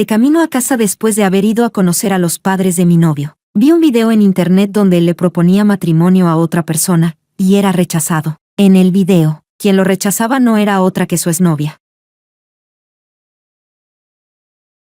De camino a casa después de haber ido a conocer a los padres de mi novio, vi un video en internet donde él le proponía matrimonio a otra persona, y era rechazado. En el video, quien lo rechazaba no era otra que su exnovia.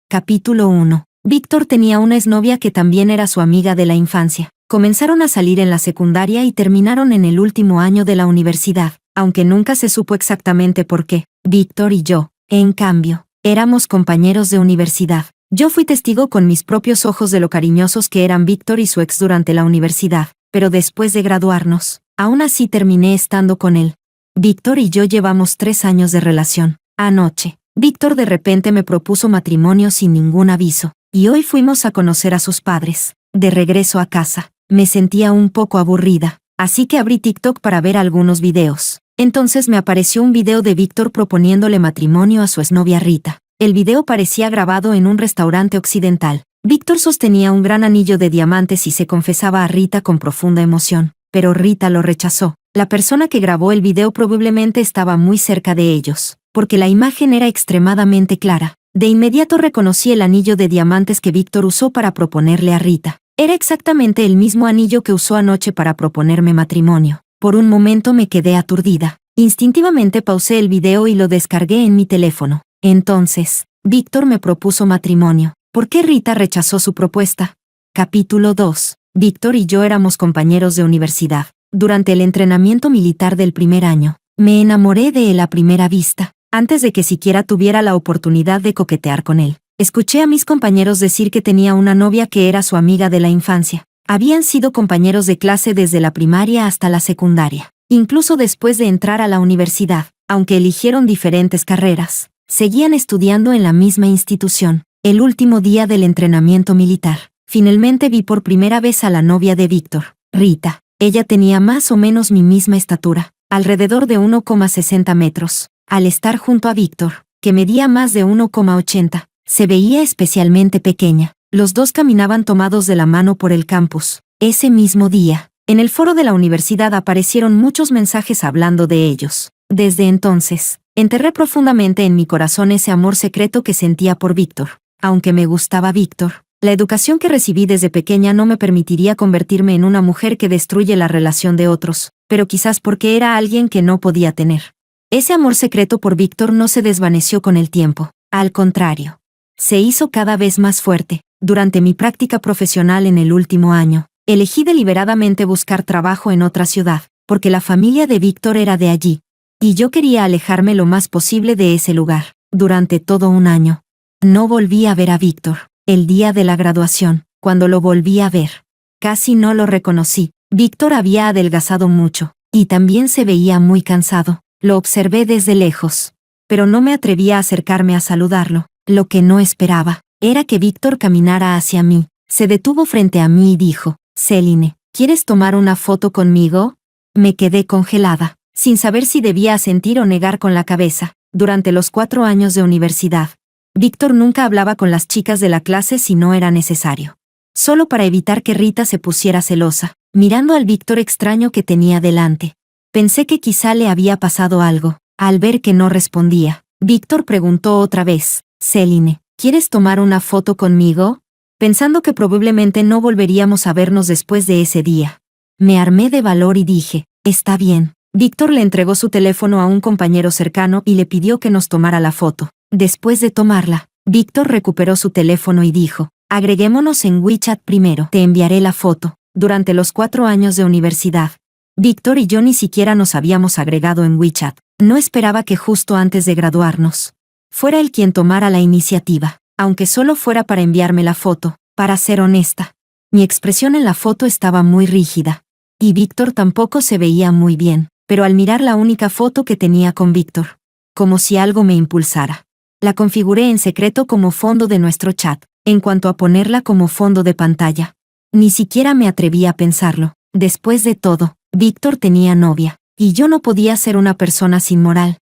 Capítulo 1. Víctor tenía una exnovia que también era su amiga de la infancia. Comenzaron a salir en la secundaria y terminaron en el último año de la universidad, aunque nunca se supo exactamente por qué. Víctor y yo, en cambio, éramos compañeros de universidad. Yo fui testigo con mis propios ojos de lo cariñosos que eran Víctor y su ex durante la universidad, pero después de graduarnos, aún así terminé estando con él. Víctor y yo llevamos 3 años de relación. Anoche, Víctor de repente me propuso matrimonio sin ningún aviso, y hoy fuimos a conocer a sus padres. De regreso a casa, me sentía un poco aburrida, así que abrí TikTok para ver algunos videos. Entonces me apareció un video de Víctor proponiéndole matrimonio a su exnovia Rita. El video parecía grabado en un restaurante occidental. Víctor sostenía un gran anillo de diamantes y se confesaba a Rita con profunda emoción, pero Rita lo rechazó. La persona que grabó el video probablemente estaba muy cerca de ellos, porque la imagen era extremadamente clara. De inmediato reconocí el anillo de diamantes que Víctor usó para proponerle a Rita. Era exactamente el mismo anillo que usó anoche para proponerme matrimonio. Por un momento me quedé aturdida. Instintivamente pausé el video y lo descargué en mi teléfono. Entonces, Víctor me propuso matrimonio. ¿Por qué Rita rechazó su propuesta? Capítulo 2. Víctor y yo éramos compañeros de universidad. Durante el entrenamiento militar del primer año, me enamoré de él a primera vista, antes de que siquiera tuviera la oportunidad de coquetear con él. Escuché a mis compañeros decir que tenía una novia que era su amiga de la infancia. Habían sido compañeros de clase desde la primaria hasta la secundaria. Incluso después de entrar a la universidad, aunque eligieron diferentes carreras, seguían estudiando en la misma institución. El último día del entrenamiento militar, finalmente vi por primera vez a la novia de Víctor, Rita. Ella tenía más o menos mi misma estatura, alrededor de 1,60 metros. Al estar junto a Víctor, que medía más de 1,80, se veía especialmente pequeña. Los dos caminaban tomados de la mano por el campus. Ese mismo día, en el foro de la universidad aparecieron muchos mensajes hablando de ellos. Desde entonces, enterré profundamente en mi corazón ese amor secreto que sentía por Víctor. Aunque me gustaba Víctor, la educación que recibí desde pequeña no me permitiría convertirme en una mujer que destruye la relación de otros, pero quizás porque era alguien que no podía tener. Ese amor secreto por Víctor no se desvaneció con el tiempo. Al contrario, se hizo cada vez más fuerte. Durante mi práctica profesional en el último año, elegí deliberadamente buscar trabajo en otra ciudad, porque la familia de Víctor era de allí, y yo quería alejarme lo más posible de ese lugar. Durante todo un año, no volví a ver a Víctor. El día de la graduación, cuando lo volví a ver, casi no lo reconocí. Víctor había adelgazado mucho, y también se veía muy cansado. Lo observé desde lejos, pero no me atrevía a acercarme a saludarlo. Lo que no esperaba era que Víctor caminara hacia mí. Se detuvo frente a mí y dijo: «Celine, ¿quieres tomar una foto conmigo?» Me quedé congelada, sin saber si debía asentir o negar con la cabeza. Durante los 4 años de universidad, Víctor nunca hablaba con las chicas de la clase si no era necesario. Solo para evitar que Rita se pusiera celosa, mirando al Víctor extraño que tenía delante. Pensé que quizá le había pasado algo. Al ver que no respondía, Víctor preguntó otra vez: «Celine, ¿quieres tomar una foto conmigo?» Pensando que probablemente no volveríamos a vernos después de ese día. Me armé de valor y dije: «Está bien». Víctor le entregó su teléfono a un compañero cercano y le pidió que nos tomara la foto. Después de tomarla, Víctor recuperó su teléfono y dijo: «Agreguémonos en WeChat primero. Te enviaré la foto». Durante los 4 años de universidad, Víctor y yo ni siquiera nos habíamos agregado en WeChat. No esperaba que justo antes de graduarnos, fuera él quien tomara la iniciativa, aunque solo fuera para enviarme la foto. Para ser honesta, mi expresión en la foto estaba muy rígida, y Víctor tampoco se veía muy bien, pero al mirar la única foto que tenía con Víctor, como si algo me impulsara, la configuré en secreto como fondo de nuestro chat. En cuanto a ponerla como fondo de pantalla, ni siquiera me atreví a pensarlo. Después de todo, Víctor tenía novia, y yo no podía ser una persona sin moral.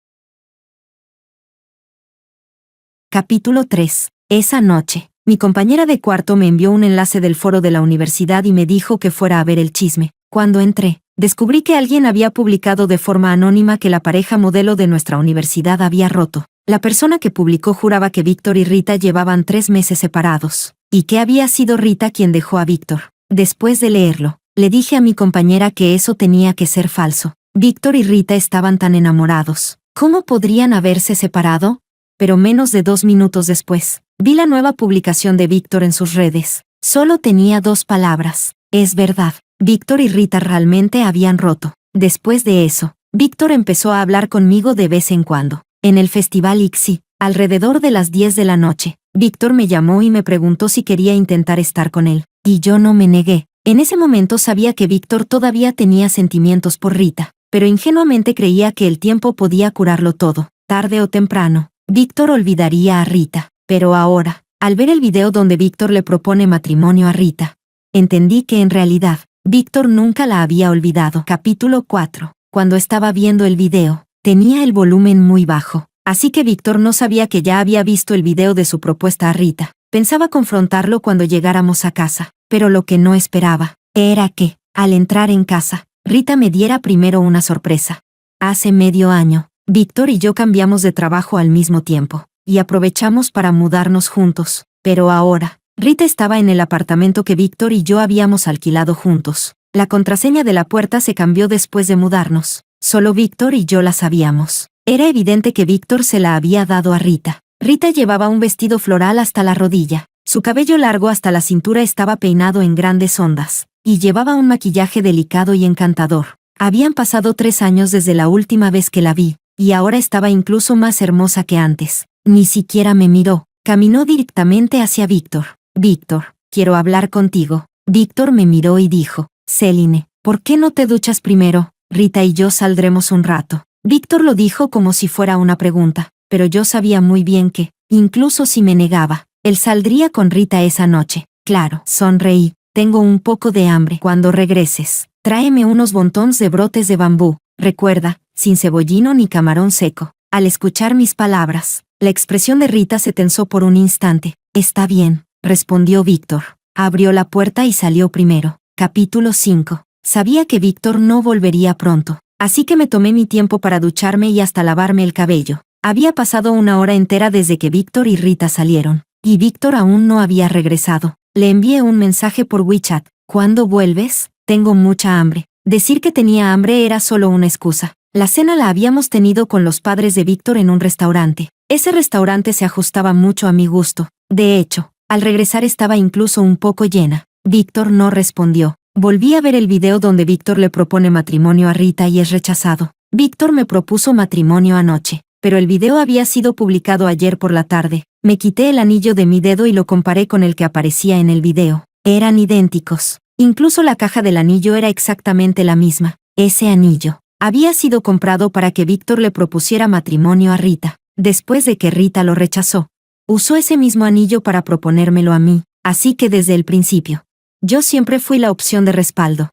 Capítulo 3. Esa noche, mi compañera de cuarto me envió un enlace del foro de la universidad y me dijo que fuera a ver el chisme. Cuando entré, descubrí que alguien había publicado de forma anónima que la pareja modelo de nuestra universidad había roto. La persona que publicó juraba que Víctor y Rita llevaban 3 meses separados, y que había sido Rita quien dejó a Víctor. Después de leerlo, le dije a mi compañera que eso tenía que ser falso. Víctor y Rita estaban tan enamorados. ¿Cómo podrían haberse separado? Pero menos de 2 minutos después, vi la nueva publicación de Víctor en sus redes. Solo tenía 2 palabras. Es verdad, Víctor y Rita realmente habían roto. Después de eso, Víctor empezó a hablar conmigo de vez en cuando. En el festival ICSI, alrededor de las 10 de la noche, Víctor me llamó y me preguntó si quería intentar estar con él. Y yo no me negué. En ese momento sabía que Víctor todavía tenía sentimientos por Rita, pero ingenuamente creía que el tiempo podía curarlo todo. Tarde o temprano, Víctor olvidaría a Rita. Pero ahora, al ver el video donde Víctor le propone matrimonio a Rita, entendí que en realidad, Víctor nunca la había olvidado. Capítulo 4. Cuando estaba viendo el video, tenía el volumen muy bajo, así que Víctor no sabía que ya había visto el video de su propuesta a Rita. Pensaba confrontarlo cuando llegáramos a casa, pero lo que no esperaba era que, al entrar en casa, Rita me diera primero una sorpresa. Hace medio año, Víctor y yo cambiamos de trabajo al mismo tiempo, y aprovechamos para mudarnos juntos, pero ahora, Rita estaba en el apartamento que Víctor y yo habíamos alquilado juntos. La contraseña de la puerta se cambió después de mudarnos. Solo Víctor y yo la sabíamos. Era evidente que Víctor se la había dado a Rita. Rita llevaba un vestido floral hasta la rodilla. Su cabello largo hasta la cintura estaba peinado en grandes ondas, y llevaba un maquillaje delicado y encantador. Habían pasado 3 años desde la última vez que la vi, y ahora estaba incluso más hermosa que antes. Ni siquiera me miró. Caminó directamente hacia Víctor. Víctor, quiero hablar contigo. Víctor me miró y dijo, Celine, ¿por qué no te duchas primero? Rita y yo saldremos un rato. Víctor lo dijo como si fuera una pregunta, pero yo sabía muy bien que, incluso si me negaba, él saldría con Rita esa noche. Claro, sonreí. Tengo un poco de hambre. Cuando regreses, tráeme unos bontones de brotes de bambú. Recuerda, sin cebollino ni camarón seco. Al escuchar mis palabras, la expresión de Rita se tensó por un instante. Está bien, respondió Víctor. Abrió la puerta y salió primero. Capítulo 5. Sabía que Víctor no volvería pronto, así que me tomé mi tiempo para ducharme y hasta lavarme el cabello. Había pasado 1 hora entera desde que Víctor y Rita salieron, y Víctor aún no había regresado. Le envié un mensaje por WeChat. ¿Cuándo vuelves? Tengo mucha hambre. Decir que tenía hambre era solo una excusa. La cena la habíamos tenido con los padres de Víctor en un restaurante. Ese restaurante se ajustaba mucho a mi gusto. De hecho, al regresar estaba incluso un poco llena. Víctor no respondió. Volví a ver el video donde Víctor le propone matrimonio a Rita y es rechazado. Víctor me propuso matrimonio anoche, pero el video había sido publicado ayer por la tarde. Me quité el anillo de mi dedo y lo comparé con el que aparecía en el video. Eran idénticos. Incluso la caja del anillo era exactamente la misma. Ese anillo había sido comprado para que Víctor le propusiera matrimonio a Rita. Después de que Rita lo rechazó, usó ese mismo anillo para proponérmelo a mí, así que desde el principio, yo siempre fui la opción de respaldo.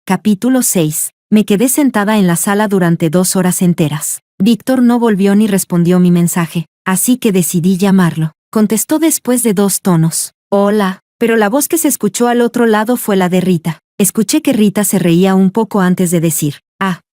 Capítulo 6. Me quedé sentada en la sala durante 2 horas enteras. Víctor no volvió ni respondió mi mensaje, así que decidí llamarlo. Contestó después de 2 tonos. Hola, pero la voz que se escuchó al otro lado fue la de Rita. Escuché que Rita se reía un poco antes de decir,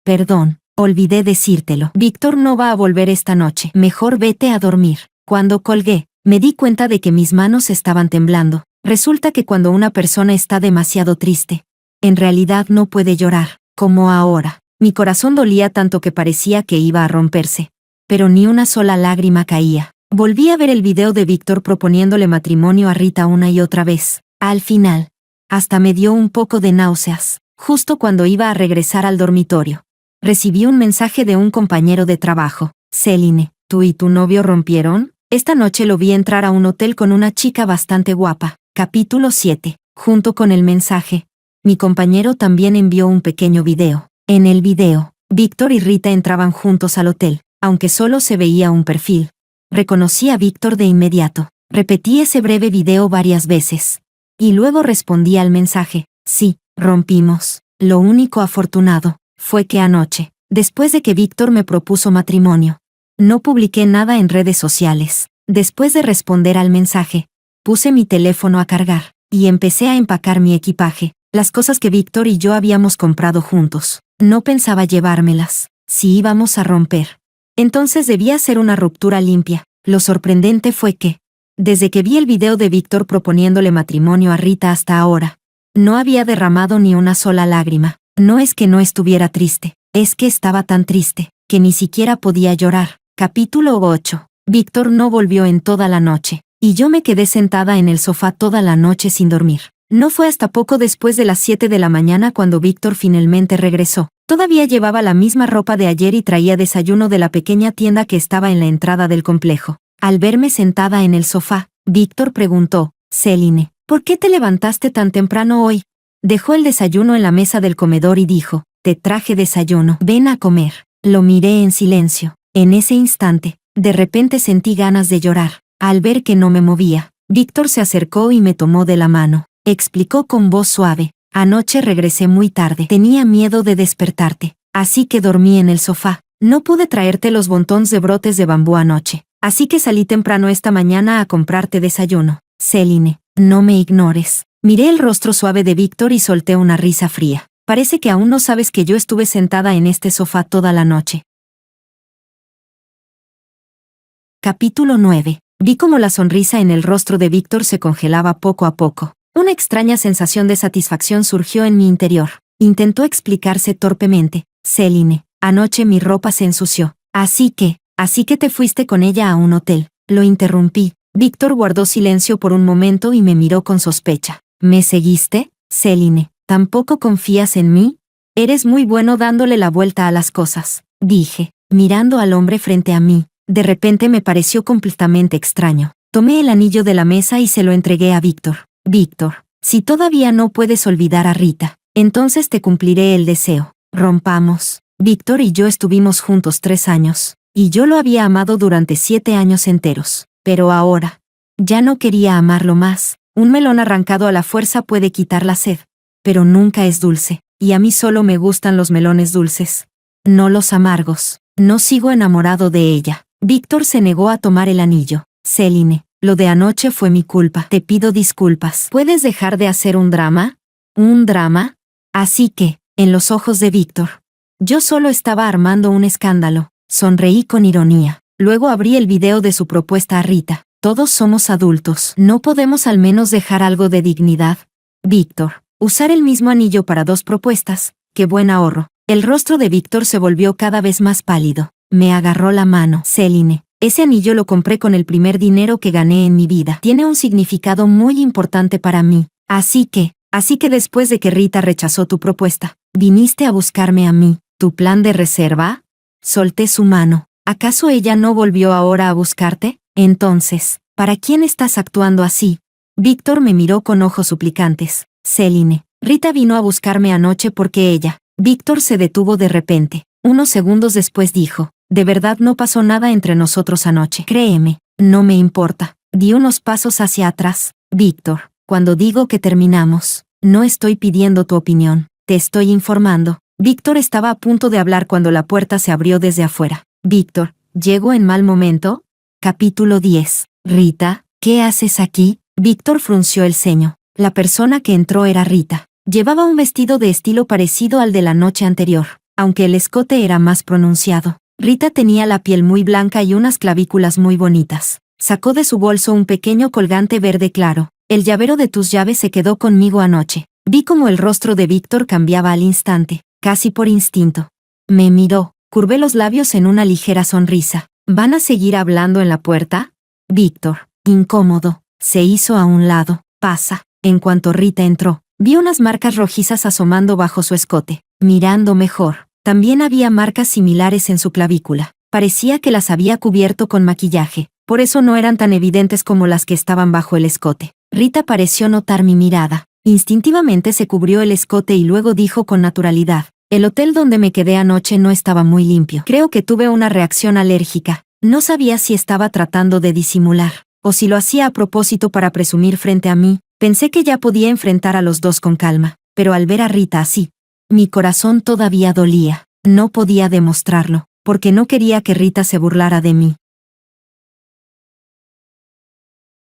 perdón, olvidé decírtelo. Víctor no va a volver esta noche. Mejor vete a dormir. Cuando colgué, me di cuenta de que mis manos estaban temblando. Resulta que cuando una persona está demasiado triste, en realidad no puede llorar, como ahora. Mi corazón dolía tanto que parecía que iba a romperse, pero ni una sola lágrima caía. Volví a ver el video de Víctor proponiéndole matrimonio a Rita una y otra vez. Al final, hasta me dio un poco de náuseas. Justo cuando iba a regresar al dormitorio, recibí un mensaje de un compañero de trabajo. Celine, ¿tú y tu novio rompieron? Esta noche lo vi entrar a un hotel con una chica bastante guapa. Capítulo 7. Junto con el mensaje, mi compañero también envió un pequeño video. En el video, Víctor y Rita entraban juntos al hotel, aunque solo se veía un perfil. Reconocí a Víctor de inmediato. Repetí ese breve video varias veces. Y luego respondí al mensaje. Sí, rompimos. Lo único afortunado fue que anoche, después de que Víctor me propuso matrimonio, no publiqué nada en redes sociales. Después de responder al mensaje, puse mi teléfono a cargar y empecé a empacar mi equipaje, las cosas que Víctor y yo habíamos comprado juntos. No pensaba llevármelas. si íbamos a romper. Entonces debía ser una ruptura limpia. Lo sorprendente fue que, desde que vi el video de Víctor proponiéndole matrimonio a Rita hasta ahora, no había derramado ni una sola lágrima. No es que no estuviera triste, es que estaba tan triste, que ni siquiera podía llorar. Capítulo 8. Víctor no volvió en toda la noche, y yo me quedé sentada en el sofá toda la noche sin dormir. No fue hasta poco después de las 7 de la mañana cuando Víctor finalmente regresó. Todavía llevaba la misma ropa de ayer y traía desayuno de la pequeña tienda que estaba en la entrada del complejo. Al verme sentada en el sofá, Víctor preguntó, «Céline, ¿por qué te levantaste tan temprano hoy?» Dejó el desayuno en la mesa del comedor y dijo, «Te traje desayuno, ven a comer». Lo miré en silencio. En ese instante, de repente sentí ganas de llorar. Al ver que no me movía, Víctor se acercó y me tomó de la mano. Explicó con voz suave, «Anoche regresé muy tarde. Tenía miedo de despertarte, así que dormí en el sofá. No pude traerte los bontones de brotes de bambú anoche, así que salí temprano esta mañana a comprarte desayuno. Céline, no me ignores». Miré el rostro suave de Víctor y solté una risa fría. «Parece que aún no sabes que yo estuve sentada en este sofá toda la noche». Capítulo 9. Vi cómo la sonrisa en el rostro de Víctor se congelaba poco a poco. Una extraña sensación de satisfacción surgió en mi interior. Intentó explicarse torpemente. «Céline, anoche mi ropa se ensució. Así que te fuiste con ella a un hotel». Lo interrumpí. Víctor guardó silencio por un momento y me miró con sospecha. «¿Me seguiste? Céline, ¿tampoco confías en mí? Eres muy bueno dándole la vuelta a las cosas», dije, mirando al hombre frente a mí. De repente me pareció completamente extraño. Tomé el anillo de la mesa y se lo entregué a Víctor. «Víctor, si todavía no puedes olvidar a Rita, entonces te cumpliré el deseo. Rompamos». Víctor y yo estuvimos juntos 3 años, y yo lo había amado durante 7 años enteros. Pero ahora, ya no quería amarlo más. Un melón arrancado a la fuerza puede quitar la sed, pero nunca es dulce, y a mí solo me gustan los melones dulces, no los amargos. No sigo enamorado de ella. Víctor se negó a tomar el anillo. «Céline, lo de anoche fue mi culpa. Te pido disculpas. ¿Puedes dejar de hacer un drama?» «¿Un drama?» Así que, en los ojos de Víctor, yo solo estaba armando un escándalo. Sonreí con ironía. Luego abrí el video de su propuesta a Rita. «Todos somos adultos. ¿No podemos al menos dejar algo de dignidad?» «Víctor, usar el mismo anillo para 2 propuestas. ¡Qué buen ahorro!». El rostro de Víctor se volvió cada vez más pálido. Me agarró la mano. «Céline, ese anillo lo compré con el primer dinero que gané en mi vida. Tiene un significado muy importante para mí. Así que después de que Rita rechazó tu propuesta, viniste a buscarme a mí. ¿Tu plan de reserva?» Solté su mano. «¿Acaso ella no volvió ahora a buscarte? Entonces, ¿para quién estás actuando así?» Víctor me miró con ojos suplicantes. «Céline, Rita vino a buscarme anoche porque ella». Víctor se detuvo de repente. Unos segundos después dijo, «De verdad no pasó nada entre nosotros anoche. Créeme, no me importa». Di unos pasos hacia atrás. «Víctor, cuando digo que terminamos, no estoy pidiendo tu opinión, te estoy informando». Víctor estaba a punto de hablar cuando la puerta se abrió desde afuera. «Víctor, ¿llego en mal momento?» Capítulo 10. «Rita, ¿qué haces aquí?» Víctor frunció el ceño. La persona que entró era Rita. Llevaba un vestido de estilo parecido al de la noche anterior, aunque el escote era más pronunciado. Rita tenía la piel muy blanca y unas clavículas muy bonitas. Sacó de su bolso un pequeño colgante verde claro. «El llavero de tus llaves se quedó conmigo anoche». Vi cómo el rostro de Víctor cambiaba al instante, casi por instinto. Me miró, curvé los labios en una ligera sonrisa. «¿Van a seguir hablando en la puerta?» Víctor, incómodo, se hizo a un lado. «Pasa». En cuanto Rita entró, vi unas marcas rojizas asomando bajo su escote. Mirando mejor, también había marcas similares en su clavícula. Parecía que las había cubierto con maquillaje, por eso no eran tan evidentes como las que estaban bajo el escote. Rita pareció notar mi mirada. Instintivamente se cubrió el escote y luego dijo con naturalidad, «El hotel donde me quedé anoche no estaba muy limpio. Creo que tuve una reacción alérgica». No sabía si estaba tratando de disimular, o si lo hacía a propósito para presumir frente a mí. Pensé que ya podía enfrentar a los dos con calma, pero al ver a Rita así, mi corazón todavía dolía. No podía demostrarlo, porque no quería que Rita se burlara de mí.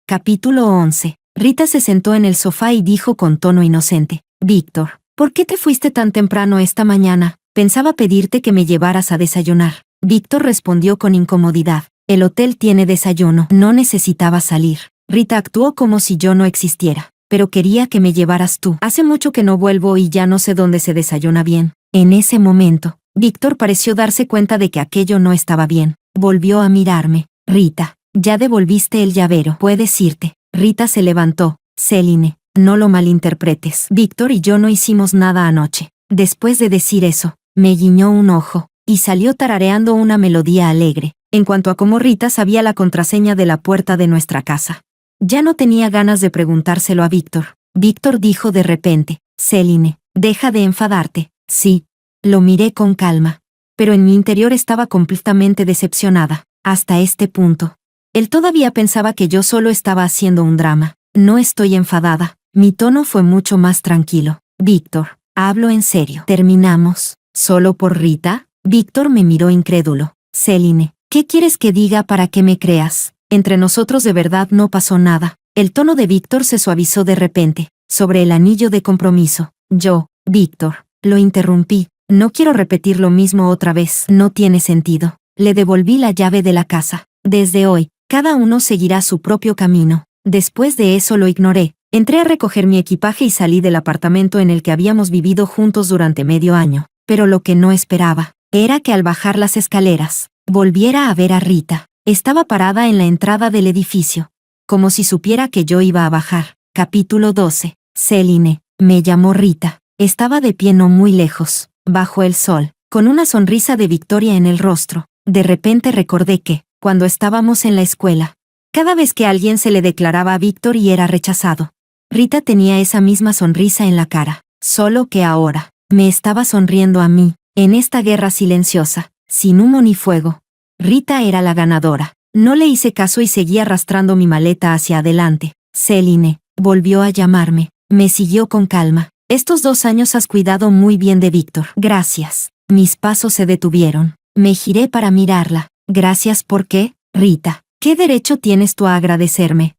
Capítulo 11. Rita se sentó en el sofá y dijo con tono inocente, «Víctor, ¿por qué te fuiste tan temprano esta mañana?» Pensaba pedirte que me llevaras a desayunar. Víctor respondió con incomodidad. El hotel tiene desayuno. No necesitaba salir. Rita actuó como si yo no existiera. Pero quería que me llevaras tú. Hace mucho que no vuelvo y ya no sé dónde se desayuna bien. En ese momento, Víctor pareció darse cuenta de que aquello no estaba bien. Volvió a mirarme. Rita, ya devolviste el llavero. Puedes irte. Rita se levantó. Céline, no lo malinterpretes. Víctor y yo no hicimos nada anoche. Después de decir eso, me guiñó un ojo y salió tarareando una melodía alegre. En cuanto a cómo Rita sabía la contraseña de la puerta de nuestra casa. Ya no tenía ganas de preguntárselo a Víctor. Víctor dijo de repente, Céline, deja de enfadarte. Sí. Lo miré con calma. Pero en mi interior estaba completamente decepcionada. Hasta este punto. Él todavía pensaba que yo solo estaba haciendo un drama. No estoy enfadada. Mi tono fue mucho más tranquilo. Víctor, hablo en serio. ¿Terminamos? ¿Solo por Rita? Víctor me miró incrédulo. Céline, ¿qué quieres que diga para que me creas? Entre nosotros de verdad no pasó nada. El tono de Víctor se suavizó de repente. Sobre el anillo de compromiso. Yo, Víctor, lo interrumpí. No quiero repetir lo mismo otra vez. No tiene sentido. Le devolví la llave de la casa. Desde hoy, cada uno seguirá su propio camino. Después de eso lo ignoré. Entré a recoger mi equipaje y salí del apartamento en el que habíamos vivido juntos durante medio año. Pero lo que no esperaba era que al bajar las escaleras, volviera a ver a Rita. Estaba parada en la entrada del edificio. Como si supiera que yo iba a bajar. Capítulo 12. Céline, me llamó Rita. Estaba de pie no muy lejos, bajo el sol, con una sonrisa de victoria en el rostro. De repente recordé que, cuando estábamos en la escuela, cada vez que alguien se le declaraba a Víctor y era rechazado, Rita tenía esa misma sonrisa en la cara. Solo que ahora, me estaba sonriendo a mí, en esta guerra silenciosa, sin humo ni fuego. Rita era la ganadora. No le hice caso y seguí arrastrando mi maleta hacia adelante. Céline, volvió a llamarme. Me siguió con calma. Estos 2 años has cuidado muy bien de Víctor. Gracias. Mis pasos se detuvieron. Me giré para mirarla. Gracias ¿por qué, Rita? ¿Qué derecho tienes tú a agradecerme?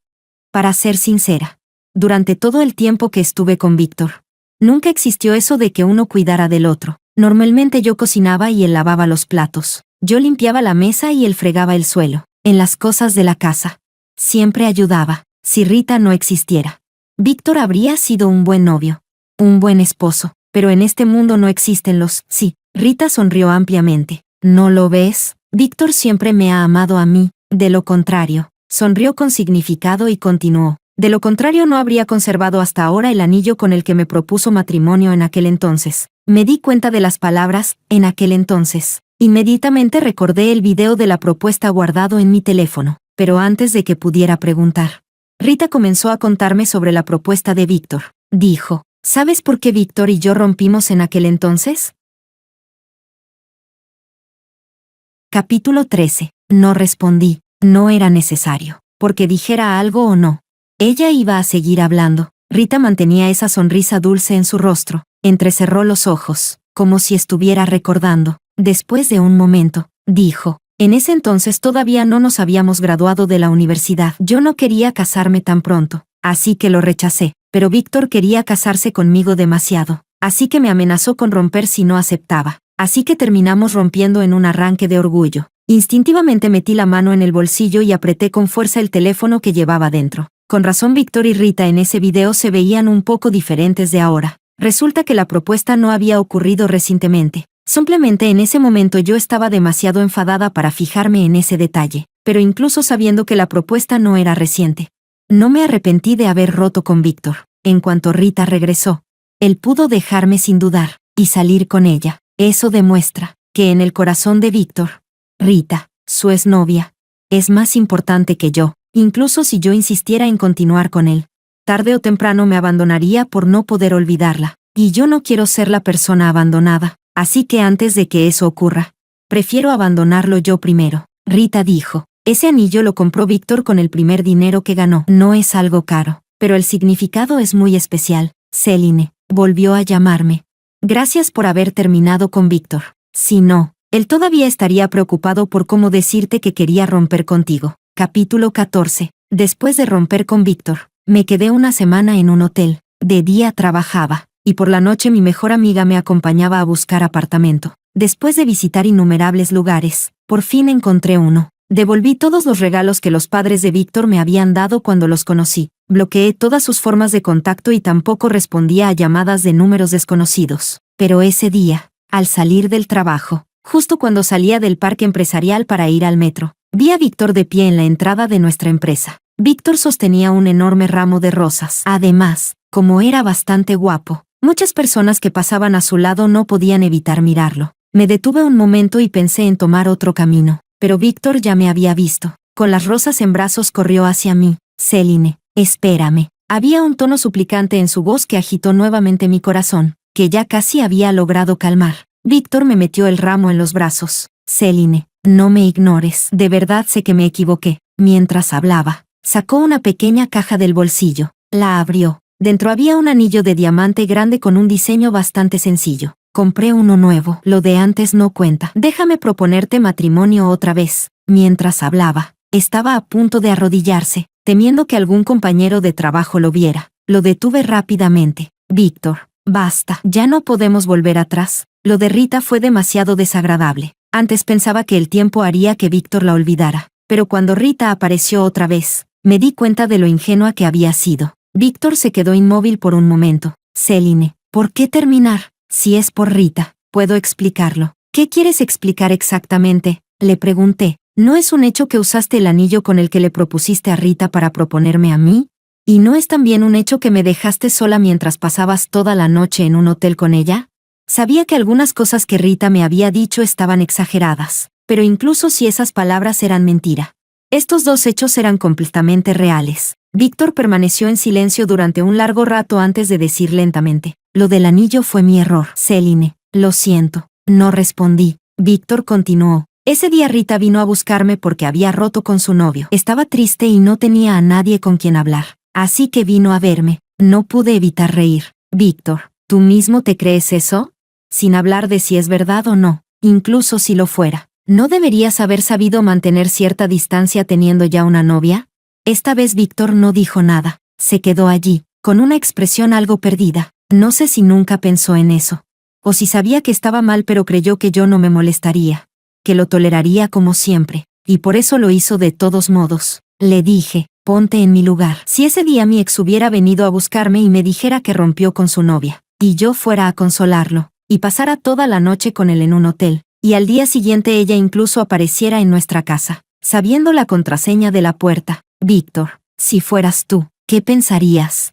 Para ser sincera, durante todo el tiempo que estuve con Víctor, nunca existió eso de que uno cuidara del otro. Normalmente yo cocinaba y él lavaba los platos. Yo limpiaba la mesa y él fregaba el suelo. En las cosas de la casa. Siempre ayudaba. Si Rita no existiera, Víctor habría sido un buen novio. Un buen esposo. Pero en este mundo no existen los sí. Rita sonrió ampliamente. ¿No lo ves? Víctor siempre me ha amado a mí. De lo contrario. Sonrió con significado y continuó. De lo contrario no habría conservado hasta ahora el anillo con el que me propuso matrimonio en aquel entonces. Me di cuenta de las palabras, en aquel entonces. Inmediatamente recordé el video de la propuesta guardado en mi teléfono, pero antes de que pudiera preguntar, Rita comenzó a contarme sobre la propuesta de Víctor. Dijo, ¿sabes por qué Víctor y yo rompimos en aquel entonces? Capítulo 13. No respondí. No era necesario, porque dijera algo o no. Ella iba a seguir hablando. Rita mantenía esa sonrisa dulce en su rostro. Entrecerró los ojos, como si estuviera recordando. Después de un momento, dijo, en ese entonces todavía no nos habíamos graduado de la universidad. Yo no quería casarme tan pronto, así que lo rechacé, pero Víctor quería casarse conmigo demasiado, así que me amenazó con romper si no aceptaba. Así que terminamos rompiendo en un arranque de orgullo. Instintivamente metí la mano en el bolsillo y apreté con fuerza el teléfono que llevaba dentro. Con razón Víctor y Rita en ese video se veían un poco diferentes de ahora. Resulta que la propuesta no había ocurrido recientemente. Simplemente en ese momento yo estaba demasiado enfadada para fijarme en ese detalle, pero incluso sabiendo que la propuesta no era reciente. No me arrepentí de haber roto con Víctor. En cuanto Rita regresó, él pudo dejarme sin dudar, y salir con ella. Eso demuestra que en el corazón de Víctor, Rita, su exnovia, es más importante que yo, incluso si yo insistiera en continuar con él. Tarde o temprano me abandonaría por no poder olvidarla, y yo no quiero ser la persona abandonada. Así que antes de que eso ocurra, prefiero abandonarlo yo primero. Rita dijo, ese anillo lo compró Víctor con el primer dinero que ganó. No es algo caro, pero el significado es muy especial. Céline, volvió a llamarme. Gracias por haber terminado con Víctor. Si no, él todavía estaría preocupado por cómo decirte que quería romper contigo. Capítulo 14. Después de romper con Víctor, me quedé una semana en un hotel. De día trabajaba, y por la noche mi mejor amiga me acompañaba a buscar apartamento. Después de visitar innumerables lugares, por fin encontré uno. Devolví todos los regalos que los padres de Víctor me habían dado cuando los conocí. Bloqueé todas sus formas de contacto y tampoco respondía a llamadas de números desconocidos. Pero ese día, al salir del trabajo, justo cuando salía del parque empresarial para ir al metro, vi a Víctor de pie en la entrada de nuestra empresa. Víctor sostenía un enorme ramo de rosas. Además, como era bastante guapo, muchas personas que pasaban a su lado no podían evitar mirarlo. Me detuve un momento y pensé en tomar otro camino. Pero Víctor ya me había visto. Con las rosas en brazos corrió hacia mí. Céline, espérame. Había un tono suplicante en su voz que agitó nuevamente mi corazón, que ya casi había logrado calmar. Víctor me metió el ramo en los brazos. Céline, no me ignores. De verdad sé que me equivoqué. Mientras hablaba, sacó una pequeña caja del bolsillo. La abrió. Dentro había un anillo de diamante grande con un diseño bastante sencillo. Compré uno nuevo, lo de antes no cuenta. Déjame proponerte matrimonio otra vez. Mientras hablaba, estaba a punto de arrodillarse, temiendo que algún compañero de trabajo lo viera. Lo detuve rápidamente. Víctor, basta, ya no podemos volver atrás. Lo de Rita fue demasiado desagradable. Antes pensaba que el tiempo haría que Víctor la olvidara, pero cuando Rita apareció otra vez, me di cuenta de lo ingenua que había sido. Víctor se quedó inmóvil por un momento. Céline, ¿por qué terminar? Si es por Rita, puedo explicarlo. ¿Qué quieres explicar exactamente? Le pregunté. ¿No es un hecho que usaste el anillo con el que le propusiste a Rita para proponerme a mí? ¿Y no es también un hecho que me dejaste sola mientras pasabas toda la noche en un hotel con ella? Sabía que algunas cosas que Rita me había dicho estaban exageradas, pero incluso si esas palabras eran mentira, estos dos hechos eran completamente reales. Víctor permaneció en silencio durante un largo rato antes de decir lentamente. Lo del anillo fue mi error. Céline, lo siento. No respondí. Víctor continuó. Ese día Rita vino a buscarme porque había roto con su novio. Estaba triste y no tenía a nadie con quien hablar. Así que vino a verme. No pude evitar reír. Víctor, ¿tú mismo te crees eso? Sin hablar de si es verdad o no, incluso si lo fuera. ¿No deberías haber sabido mantener cierta distancia teniendo ya una novia? Esta vez Víctor no dijo nada. Se quedó allí, con una expresión algo perdida. No sé si nunca pensó en eso. O si sabía que estaba mal pero creyó que yo no me molestaría. Que lo toleraría como siempre. Y por eso lo hizo de todos modos. Le dije, ponte en mi lugar. Si ese día mi ex hubiera venido a buscarme y me dijera que rompió con su novia, y yo fuera a consolarlo, y pasara toda la noche con él en un hotel, y al día siguiente ella incluso apareciera en nuestra casa, sabiendo la contraseña de la puerta. Víctor, si fueras tú, ¿qué pensarías?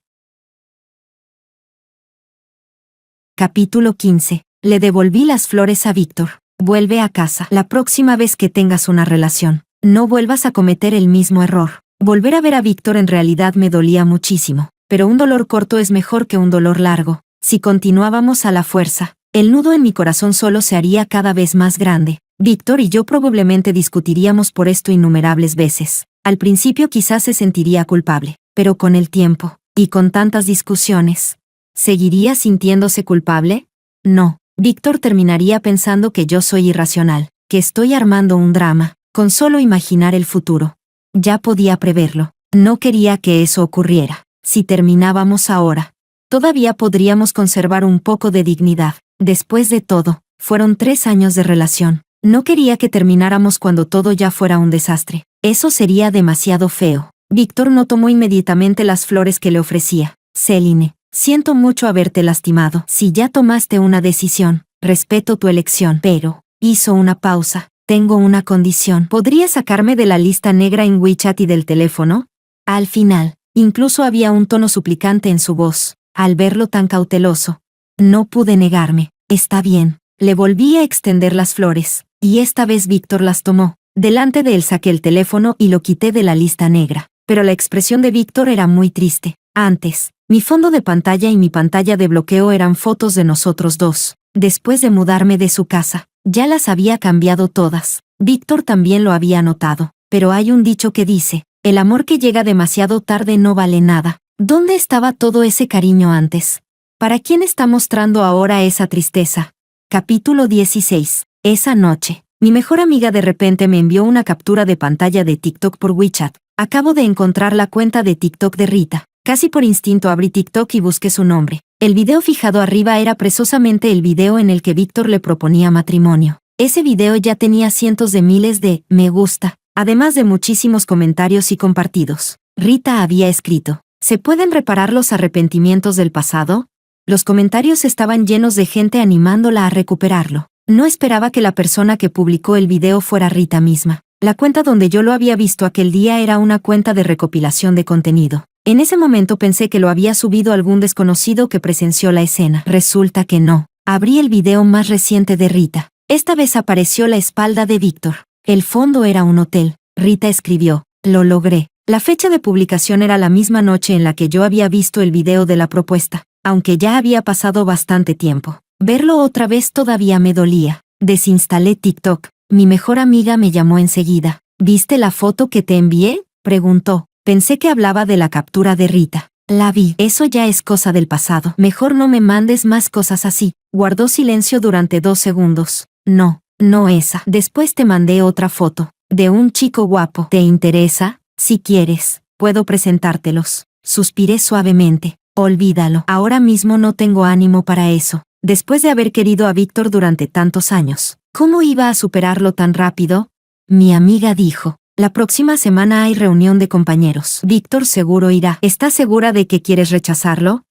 Capítulo 15. Le devolví las flores a Víctor. Vuelve a casa. La próxima vez que tengas una relación, no vuelvas a cometer el mismo error. Volver a ver a Víctor en realidad me dolía muchísimo, pero un dolor corto es mejor que un dolor largo. Si continuábamos a la fuerza, el nudo en mi corazón solo se haría cada vez más grande. Víctor y yo probablemente discutiríamos por esto innumerables veces. Al principio quizás se sentiría culpable, pero con el tiempo, y con tantas discusiones, ¿seguiría sintiéndose culpable? No. Víctor terminaría pensando que yo soy irracional, que estoy armando un drama, con solo imaginar el futuro. Ya podía preverlo. No quería que eso ocurriera. Si terminábamos ahora, todavía podríamos conservar un poco de dignidad. Después de todo, fueron 3 años de relación. No quería que termináramos cuando todo ya fuera un desastre. Eso sería demasiado feo. Víctor no tomó inmediatamente las flores que le ofrecía. Céline, siento mucho haberte lastimado. Si ya tomaste una decisión, respeto tu elección. Pero, hizo una pausa. Tengo una condición. ¿Podrías sacarme de la lista negra en WeChat y del teléfono? Al final, incluso había un tono suplicante en su voz. Al verlo tan cauteloso, no pude negarme. Está bien. Le volví a extender las flores, y esta vez Víctor las tomó. Delante de él saqué el teléfono y lo quité de la lista negra. Pero la expresión de Víctor era muy triste. Antes, mi fondo de pantalla y mi pantalla de bloqueo eran fotos de nosotros dos. Después de mudarme de su casa, ya las había cambiado todas. Víctor también lo había notado. Pero hay un dicho que dice, el amor que llega demasiado tarde no vale nada. ¿Dónde estaba todo ese cariño antes? ¿Para quién está mostrando ahora esa tristeza? Capítulo 16. Esa noche, mi mejor amiga de repente me envió una captura de pantalla de TikTok por WeChat. Acabo de encontrar la cuenta de TikTok de Rita. Casi por instinto abrí TikTok y busqué su nombre. El video fijado arriba era precisamente el video en el que Víctor le proponía matrimonio. Ese video ya tenía cientos de miles de me gusta, además de muchísimos comentarios y compartidos. Rita había escrito: ¿se pueden reparar los arrepentimientos del pasado? Los comentarios estaban llenos de gente animándola a recuperarlo. No esperaba que la persona que publicó el video fuera Rita misma. La cuenta donde yo lo había visto aquel día era una cuenta de recopilación de contenido. En ese momento pensé que lo había subido algún desconocido que presenció la escena. Resulta que no. Abrí el video más reciente de Rita. Esta vez apareció la espalda de Víctor. El fondo era un hotel. Rita escribió: lo logré. La fecha de publicación era la misma noche en la que yo había visto el video de la propuesta, aunque ya había pasado bastante tiempo. Verlo otra vez todavía me dolía. Desinstalé TikTok. Mi mejor amiga me llamó enseguida. ¿Viste la foto que te envié?, preguntó. Pensé que hablaba de la captura de Rita. La vi. Eso ya es cosa del pasado. Mejor no me mandes más cosas así. Guardó silencio durante 2 segundos. No esa. Después te mandé otra foto. De un chico guapo. ¿Te interesa? Si quieres, puedo presentártelos. Suspiré suavemente. Olvídalo. Ahora mismo no tengo ánimo para eso. Después de haber querido a Víctor durante tantos años, ¿cómo iba a superarlo tan rápido? Mi amiga dijo: la próxima semana hay reunión de compañeros. Víctor seguro irá. ¿Estás segura de que quieres rechazarlo?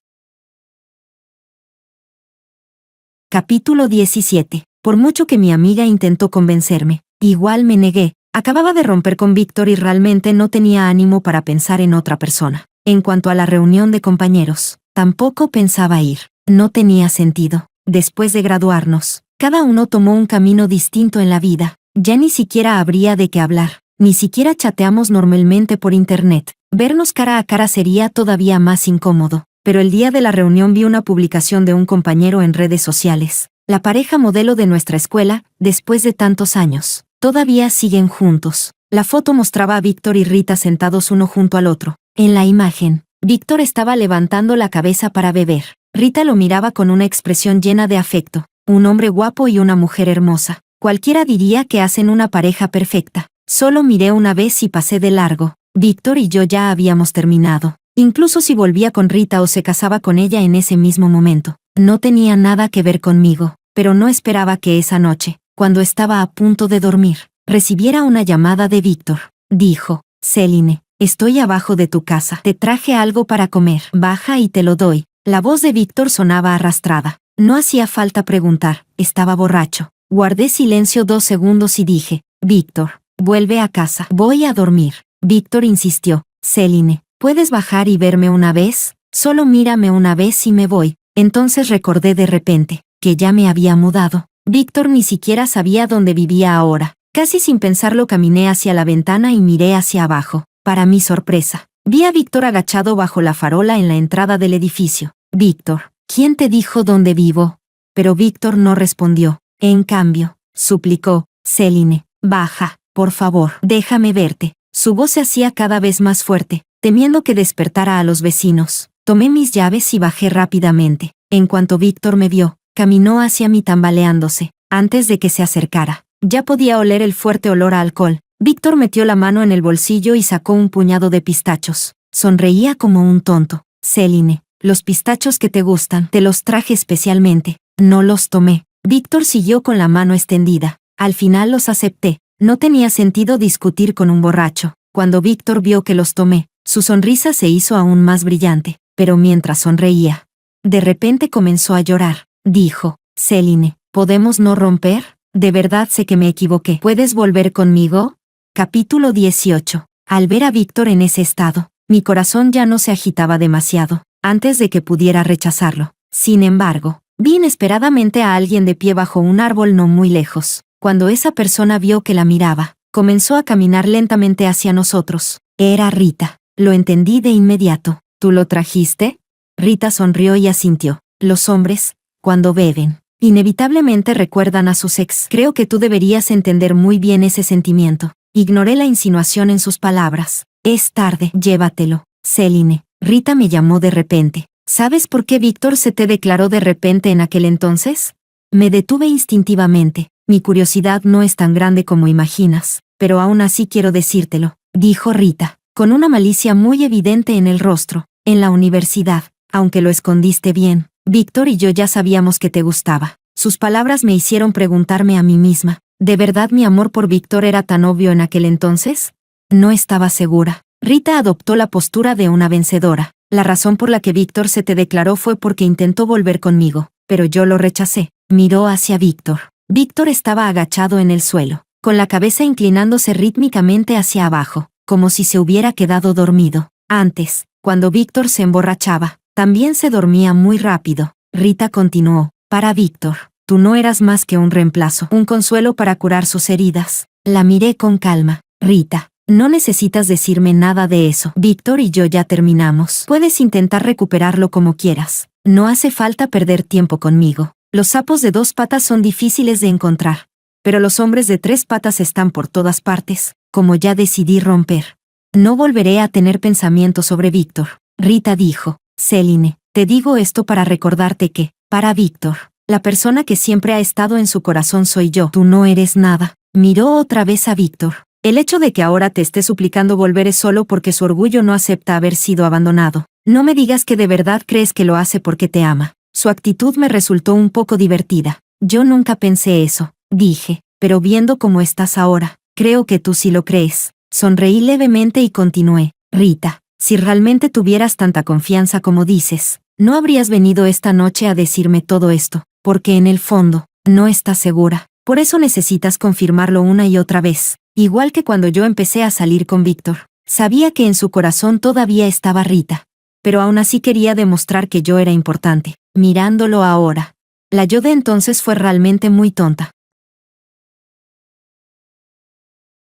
Capítulo 17. Por mucho que mi amiga intentó convencerme, igual me negué. Acababa de romper con Víctor y realmente no tenía ánimo para pensar en otra persona. En cuanto a la reunión de compañeros, tampoco pensaba ir. No tenía sentido. Después de graduarnos, cada uno tomó un camino distinto en la vida. Ya ni siquiera habría de qué hablar. Ni siquiera chateamos normalmente por internet. Vernos cara a cara sería todavía más incómodo. Pero el día de la reunión vi una publicación de un compañero en redes sociales. La pareja modelo de nuestra escuela, después de tantos años, todavía siguen juntos. La foto mostraba a Víctor y Rita sentados uno junto al otro. En la imagen, Víctor estaba levantando la cabeza para beber. Rita lo miraba con una expresión llena de afecto. Un hombre guapo y una mujer hermosa. Cualquiera diría que hacen una pareja perfecta. Solo miré una vez y pasé de largo. Víctor y yo ya habíamos terminado. Incluso si volvía con Rita o se casaba con ella en ese mismo momento, no tenía nada que ver conmigo, pero no esperaba que esa noche, cuando estaba a punto de dormir, recibiera una llamada de Víctor. Dijo: Celine, estoy abajo de tu casa. Te traje algo para comer. Baja y te lo doy. La voz de Víctor sonaba arrastrada. No hacía falta preguntar, estaba borracho. Guardé silencio 2 segundos y dije: Víctor, vuelve a casa. Voy a dormir. Víctor insistió: Celine, ¿puedes bajar y verme una vez? Solo mírame una vez y me voy. Entonces recordé de repente que ya me había mudado. Víctor ni siquiera sabía dónde vivía ahora. Casi sin pensarlo caminé hacia la ventana y miré hacia abajo. Para mi sorpresa, vi a Víctor agachado bajo la farola en la entrada del edificio. Víctor, ¿quién te dijo dónde vivo? Pero Víctor no respondió. En cambio, suplicó: Celine, baja, por favor, déjame verte. Su voz se hacía cada vez más fuerte, temiendo que despertara a los vecinos. Tomé mis llaves y bajé rápidamente. En cuanto Víctor me vio, caminó hacia mí tambaleándose. Antes de que se acercara, ya podía oler el fuerte olor a alcohol. Víctor metió la mano en el bolsillo y sacó un puñado de pistachos. Sonreía como un tonto. Celine, los pistachos que te gustan, te los traje especialmente. No los tomé. Víctor siguió con la mano extendida. Al final los acepté. No tenía sentido discutir con un borracho. Cuando Víctor vio que los tomé, su sonrisa se hizo aún más brillante. Pero mientras sonreía, de repente comenzó a llorar. Dijo: Celine, ¿podemos no romper? De verdad sé que me equivoqué. ¿Puedes volver conmigo? Capítulo 18. Al ver a Víctor en ese estado, mi corazón ya no se agitaba demasiado, antes de que pudiera rechazarlo. Sin embargo, vi inesperadamente a alguien de pie bajo un árbol no muy lejos. Cuando esa persona vio que la miraba, comenzó a caminar lentamente hacia nosotros. Era Rita. Lo entendí de inmediato. ¿Tú lo trajiste? Rita sonrió y asintió. Los hombres, cuando beben, inevitablemente recuerdan a sus ex. Creo que tú deberías entender muy bien ese sentimiento. Ignoré la insinuación en sus palabras. Es tarde, llévatelo. Celine, Rita me llamó de repente. ¿Sabes por qué Víctor se te declaró de repente en aquel entonces? Me detuve instintivamente. Mi curiosidad no es tan grande como imaginas, pero aún así quiero decírtelo, dijo Rita, con una malicia muy evidente en el rostro. En la universidad, aunque lo escondiste bien, Víctor y yo ya sabíamos que te gustaba. Sus palabras me hicieron preguntarme a mí misma, ¿de verdad mi amor por Víctor era tan obvio en aquel entonces? No estaba segura. Rita adoptó la postura de una vencedora. La razón por la que Víctor se te declaró fue porque intentó volver conmigo, pero yo lo rechacé. Miró hacia Víctor. Víctor estaba agachado en el suelo, con la cabeza inclinándose rítmicamente hacia abajo, como si se hubiera quedado dormido. Antes, cuando Víctor se emborrachaba, también se dormía muy rápido. Rita continuó, para Víctor, tú no eras más que un reemplazo, un consuelo para curar sus heridas. La miré con calma. Rita, no necesitas decirme nada de eso. Víctor y yo ya terminamos. Puedes intentar recuperarlo como quieras. No hace falta perder tiempo conmigo. Los sapos de 2 patas son difíciles de encontrar, pero los hombres de 3 patas están por todas partes, como ya decidí romper. No volveré a tener pensamientos sobre Víctor. Rita dijo, Céline, te digo esto para recordarte que, para Víctor, la persona que siempre ha estado en su corazón soy yo. Tú no eres nada. Miró otra vez a Víctor. El hecho de que ahora te esté suplicando volver es solo porque su orgullo no acepta haber sido abandonado. No me digas que de verdad crees que lo hace porque te ama. Su actitud me resultó un poco divertida. Yo nunca pensé eso, dije, pero viendo cómo estás ahora, creo que tú sí lo crees. Sonreí levemente y continué. Rita, si realmente tuvieras tanta confianza como dices, no habrías venido esta noche a decirme todo esto, porque en el fondo, no estás segura. Por eso necesitas confirmarlo una y otra vez. Igual que cuando yo empecé a salir con Víctor. Sabía que en su corazón todavía estaba Rita. Pero aún así quería demostrar que yo era importante. Mirándolo ahora, la yo de entonces fue realmente muy tonta.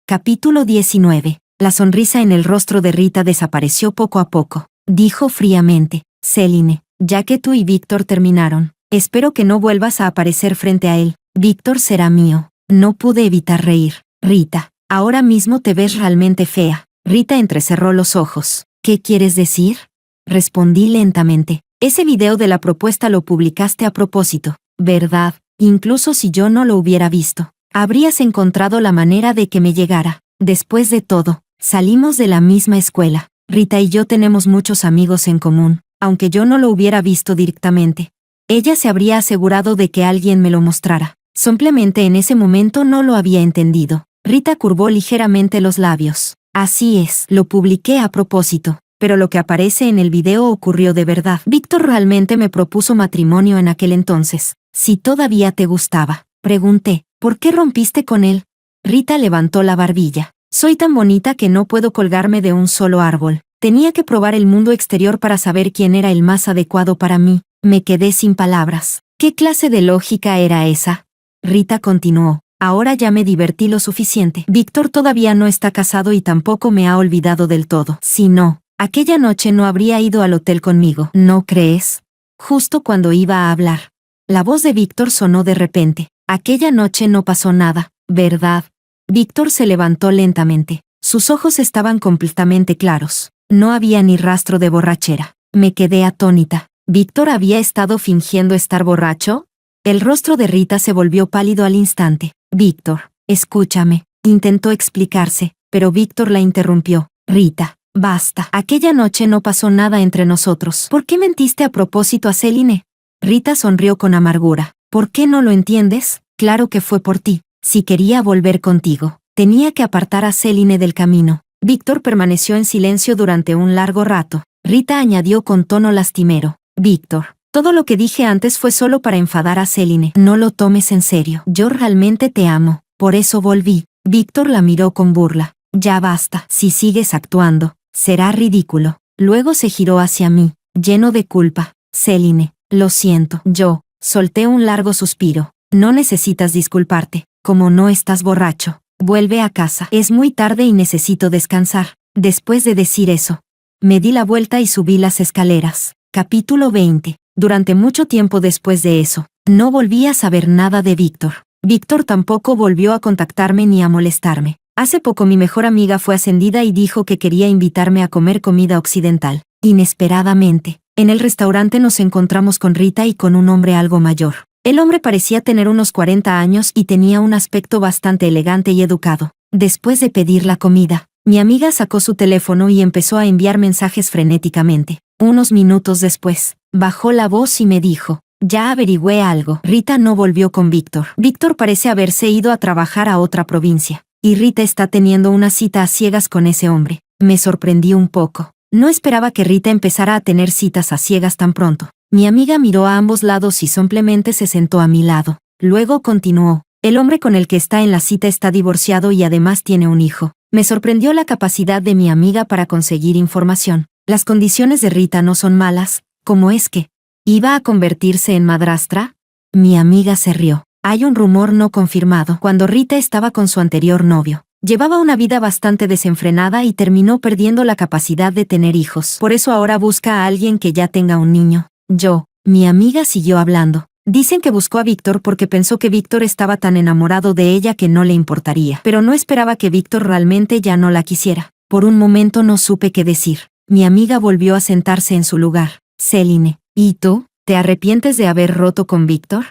Capítulo 19. La sonrisa en el rostro de Rita desapareció poco a poco. Dijo fríamente, Céline, ya que tú y Víctor terminaron, espero que no vuelvas a aparecer frente a él. Víctor será mío. No pude evitar reír. Rita, ahora mismo te ves realmente fea. Rita entrecerró los ojos. ¿Qué quieres decir? Respondí lentamente. Ese video de la propuesta lo publicaste a propósito, ¿verdad? Incluso si yo no lo hubiera visto, habrías encontrado la manera de que me llegara. Después de todo, salimos de la misma escuela. Rita y yo tenemos muchos amigos en común, aunque yo no lo hubiera visto directamente. Ella se habría asegurado de que alguien me lo mostrara. Simplemente en ese momento no lo había entendido. Rita curvó ligeramente los labios. Así es, lo publiqué a propósito, pero lo que aparece en el video ocurrió de verdad. Víctor realmente me propuso matrimonio en aquel entonces. Si todavía te gustaba, pregunté, ¿por qué rompiste con él? Rita levantó la barbilla. Soy tan bonita que no puedo colgarme de un solo árbol. Tenía que probar el mundo exterior para saber quién era el más adecuado para mí. Me quedé sin palabras. ¿Qué clase de lógica era esa? Rita continuó. Ahora ya me divertí lo suficiente. Víctor todavía no está casado y tampoco me ha olvidado del todo. Si no, aquella noche no habría ido al hotel conmigo. ¿No crees? Justo cuando iba a hablar, la voz de Víctor sonó de repente. Aquella noche no pasó nada, ¿verdad? Víctor se levantó lentamente. Sus ojos estaban completamente claros. No había ni rastro de borrachera. Me quedé atónita. ¿Víctor había estado fingiendo estar borracho? El rostro de Rita se volvió pálido al instante. Víctor, escúchame, intentó explicarse, pero Víctor la interrumpió. Rita, basta. Aquella noche no pasó nada entre nosotros. ¿Por qué mentiste a propósito a Céline? Rita sonrió con amargura. ¿Por qué no lo entiendes? Claro que fue por ti. Si quería volver contigo, tenía que apartar a Céline del camino. Víctor permaneció en silencio durante un largo rato. Rita añadió con tono lastimero. Víctor, todo lo que dije antes fue solo para enfadar a Céline. No lo tomes en serio. Yo realmente te amo. Por eso volví. Víctor la miró con burla. Ya basta. Si sigues actuando, será ridículo. Luego se giró hacia mí, lleno de culpa. Céline, lo siento. Yo solté un largo suspiro. No necesitas disculparte. Como no estás borracho, vuelve a casa. Es muy tarde y necesito descansar. Después de decir eso, me di la vuelta y subí las escaleras. Capítulo 20. Durante mucho tiempo después de eso, no volví a saber nada de Víctor. Víctor tampoco volvió a contactarme ni a molestarme. Hace poco mi mejor amiga fue ascendida y dijo que quería invitarme a comer comida occidental. Inesperadamente, en el restaurante nos encontramos con Rita y con un hombre algo mayor. El hombre parecía tener unos 40 años y tenía un aspecto bastante elegante y educado. Después de pedir la comida, mi amiga sacó su teléfono y empezó a enviar mensajes frenéticamente. Unos minutos después, bajó la voz y me dijo: ya averigüé algo. Rita no volvió con Víctor. Víctor parece haberse ido a trabajar a otra provincia. Y Rita está teniendo una cita a ciegas con ese hombre. Me sorprendí un poco. No esperaba que Rita empezara a tener citas a ciegas tan pronto. Mi amiga miró a ambos lados y simplemente se sentó a mi lado. Luego continuó: el hombre con el que está en la cita está divorciado y además tiene un hijo. Me sorprendió la capacidad de mi amiga para conseguir información. Las condiciones de Rita no son malas. ¿Cómo es que iba a convertirse en madrastra? Mi amiga se rió. Hay un rumor no confirmado. Cuando Rita estaba con su anterior novio, llevaba una vida bastante desenfrenada y terminó perdiendo la capacidad de tener hijos. Por eso ahora busca a alguien que ya tenga un niño. Mi amiga siguió hablando. Dicen que buscó a Víctor porque pensó que Víctor estaba tan enamorado de ella que no le importaría. Pero no esperaba que Víctor realmente ya no la quisiera. Por un momento no supe qué decir. Mi amiga volvió a sentarse en su lugar. Céline, ¿y tú? ¿Te arrepientes de haber roto con Víctor?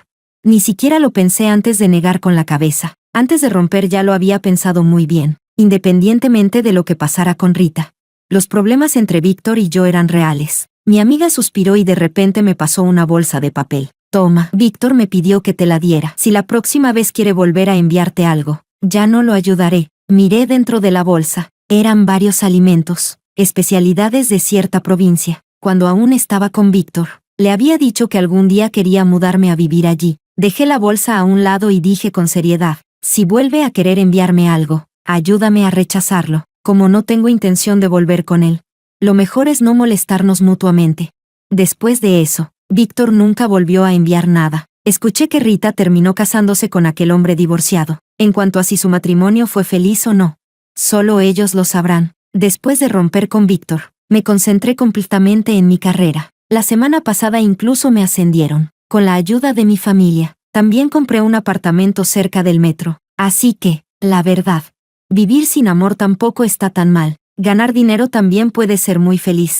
Ni siquiera lo pensé antes de negar con la cabeza. Antes de romper ya lo había pensado muy bien, independientemente de lo que pasara con Rita. Los problemas entre Víctor y yo eran reales. Mi amiga suspiró y de repente me pasó una bolsa de papel. Toma, Víctor me pidió que te la diera. Si la próxima vez quiere volver a enviarte algo, ya no lo ayudaré. Miré dentro de la bolsa. Eran varios alimentos, especialidades de cierta provincia. Cuando aún estaba con Víctor, le había dicho que algún día quería mudarme a vivir allí. Dejé la bolsa a un lado y dije con seriedad: si vuelve a querer enviarme algo, ayúdame a rechazarlo. Como no tengo intención de volver con él, lo mejor es no molestarnos mutuamente. Después de eso, Víctor nunca volvió a enviar nada. Escuché que Rita terminó casándose con aquel hombre divorciado. En cuanto a si su matrimonio fue feliz o no, solo ellos lo sabrán. Después de romper con Víctor, me concentré completamente en mi carrera. La semana pasada incluso me ascendieron. Con la ayuda de mi familia, también compré un apartamento cerca del metro. Así que, la verdad, vivir sin amor tampoco está tan mal. Ganar dinero también puede ser muy feliz.